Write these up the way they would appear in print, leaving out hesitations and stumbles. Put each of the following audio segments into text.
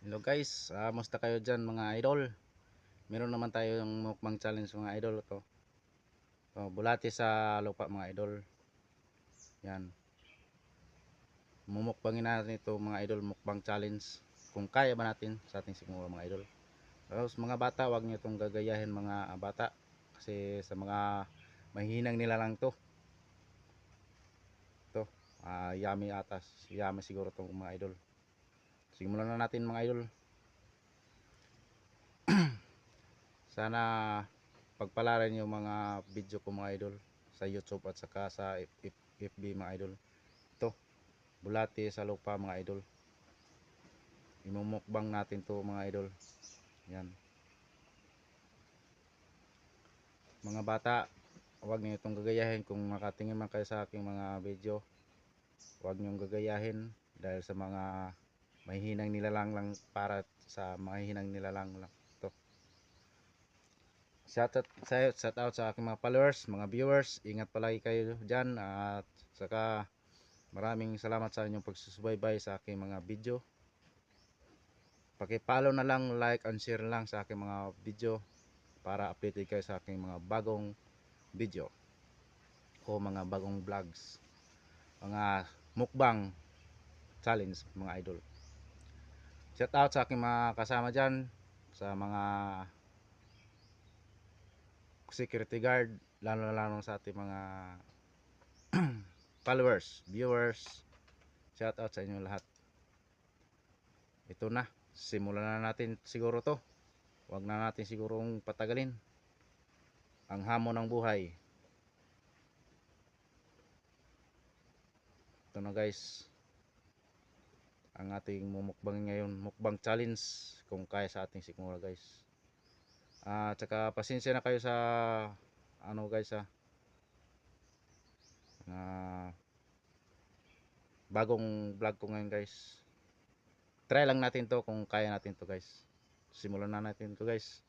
Hello guys, musta kayo dyan mga idol? Meron naman tayo yung mukbang challenge mga idol. Bulati sa lupa mga idol. Yan. Mumukbangin natin ito mga idol, mukbang challenge. Kung kaya ba natin sa ating siguro mga idol. Tapos mga bata, wag niyo itong gagayahin mga bata. Kasi sa mga mahinang nila lang to. Yummy atas. Yummy siguro itong mga idol. Simulan na natin mga idol. Sana pagpalaran yung mga video ko mga idol sa YouTube at saka sa FB mga idol. Ito, bulati sa lupa mga idol. Imumukbang natin to mga idol. Yan. Mga bata, huwag niyo itong gagayahin kung makatingin man kayo sa aking mga video. Huwag niyong gagayahin dahil sa mga mahihinang nilalang lang para sa mahihinang nilalang lang. Shout out sa aking mga followers, mga viewers. Ingat palagi kayo dyan at saka maraming salamat sa inyong pagsusubaybay sa aking mga video. Paki-follow na lang, like and share lang sa aking mga video para updated kayo sa aking mga bagong video o mga bagong vlogs, mga mukbang challenge mga idol. Shout out sa aking mga kasama dyan, sa mga security guard, lalo sa ating mga followers, viewers. Shout out sa inyo lahat. Ito na, simulan na natin siguro to. Huwag na natin sigurong patagalin ang hamon ng buhay. Ito na guys, ang ating mumukbang ngayon, mukbang challenge, kung kaya sa ating siguro guys. Tsaka pasensya na kayo sa ano guys bagong vlog ko ngayon guys. Try lang natin to kung kaya natin to guys. Simulan na natin to guys.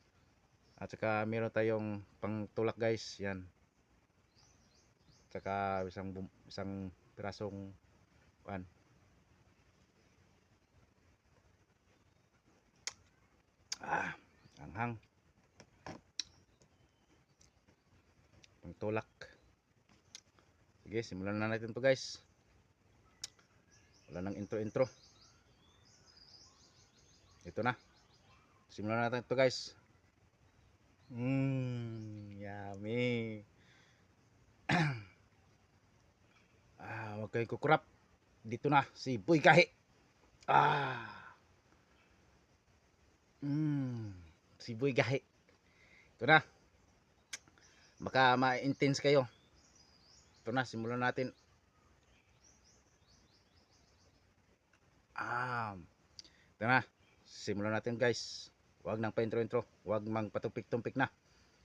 At saka meron tayong pangtulak guys, yan. Tsaka isang pirasong pan. Anghang. Pangtulak. Sige, simulan na natin to guys. Wala nang intro. Ito na. Simulan na natin to guys. Yummy. Huwag kayo kukurap. Dito na si Boy Kahi. Si Boy Kahi. Ito na. Baka ma-intense kayo. Ito na, simulan natin. Ito na. Simulan natin guys. Huwag nang pa-intro. Huwag mang patumpik-tumpik na.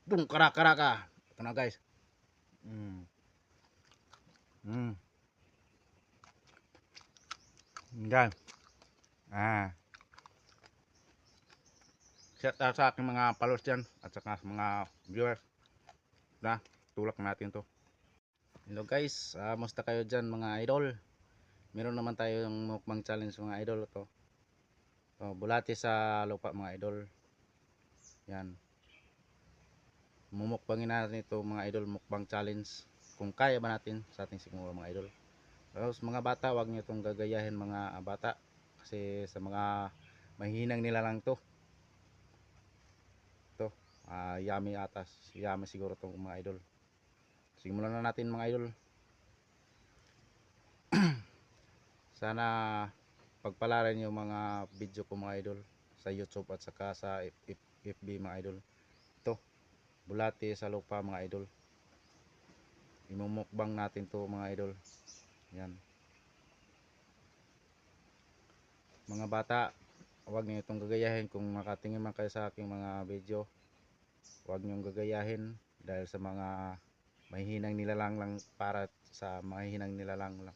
Boom, karaka. Ito na guys. Yan. Shout out sa aking mga followers dyan at saka mga viewers. Na, tulak natin to. Hello guys, musta kayo dyan mga idol? Meron naman tayo yung mukbang challenge mga idol. Bulati sa lupa mga idol. Yan. Mumukbangin natin ito mga idol, mukbang challenge. Kung kaya ba natin sa ating siguro mga idol. Tapos mga bata, wag niyo itong gagayahin mga bata. Kasi sa mga mahinang nila lang to. Yummy atas. Yummy siguro itong mga idol. Simulan na natin mga idol. Sana pagpalaran yung mga video ko mga idol sa YouTube at saka sa FB mga idol. Ito, bulati sa lupa mga idol. Imumukbang natin to mga idol. Yan. Mga bata, huwag niyo itong gagayahin kung makatingin man kayo sa aking mga video. Huwag niyong gagayahin dahil sa mga mahihinang nilalang lang para sa mahihinang nilalang lang.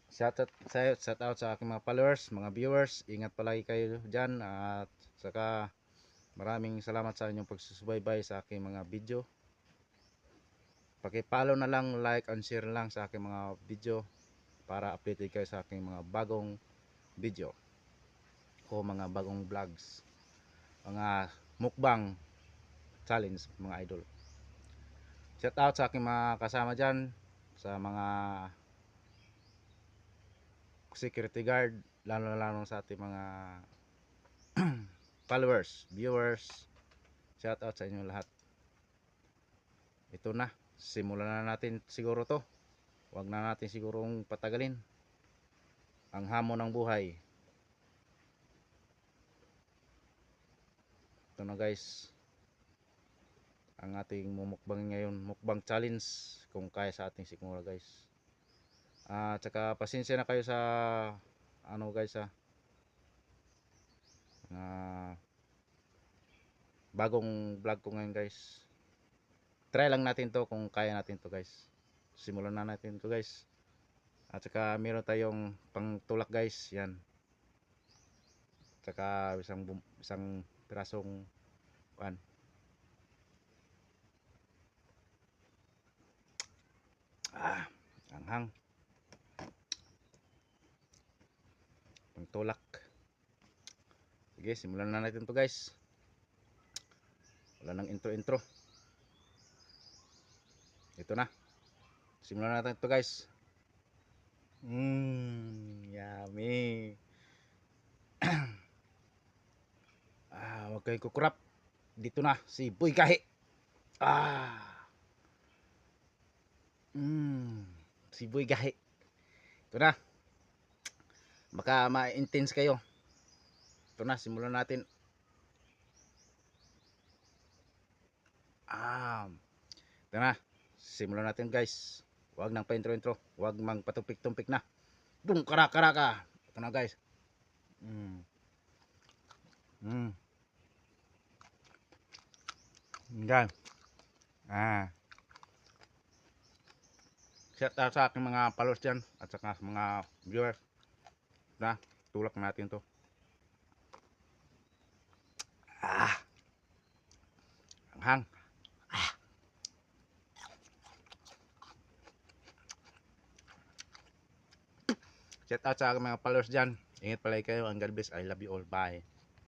Shout out sa aking mga followers, mga viewers. Ingat palagi kayo dyan at saka maraming salamat sa inyong pagsusubaybay sa aking mga video. Paki-follow na lang, like and share lang sa aking mga video para updated kayo sa aking mga bagong video. ko mga bagong vlogs, mga mukbang challenge mga idol. Shout out sa aking mga kasama dyan, sa mga security guard, lalo sa ating mga followers, viewers. Shout out sa inyo lahat. Ito na, simulan na natin siguro to. Huwag na natin sigurong patagalin ang hamon ng buhay. Ito na guys, ang ating mumukbang ngayon, mukbang challenge, kung kaya sa ating siguro guys. Tsaka pasensya na kayo sa ano guys, bagong vlog ko ngayon guys. Try lang natin to kung kaya natin to guys. Simulan na natin to guys. At saka meron tayong pangtulak guys, yan. Tsaka isang pirasong kuan. Anghang. Pangtulak. Sige, simulan na natin to guys. Wala nang intro. Ito na. Simulan natin to guys. Yummy. Huwag kayong kukurap. Dito na si Boy Kahi. Si Boy Kahi. Ito na. Baka ma-intense kayo. Ito na, simulan natin. Ito na, simulan natin guys. Huwag nang pa-intro. Huwag mang patumpik-tumpik na. Dung karaka. Ito na guys. Guys. Shout out sa aking mga followers dyan at saka sa mga viewers. Na, tulak natin to. Anghang. Shout out sa aking mga followers dyan. Ingat palagi kayo. Ang God bless. I love you all. Bye.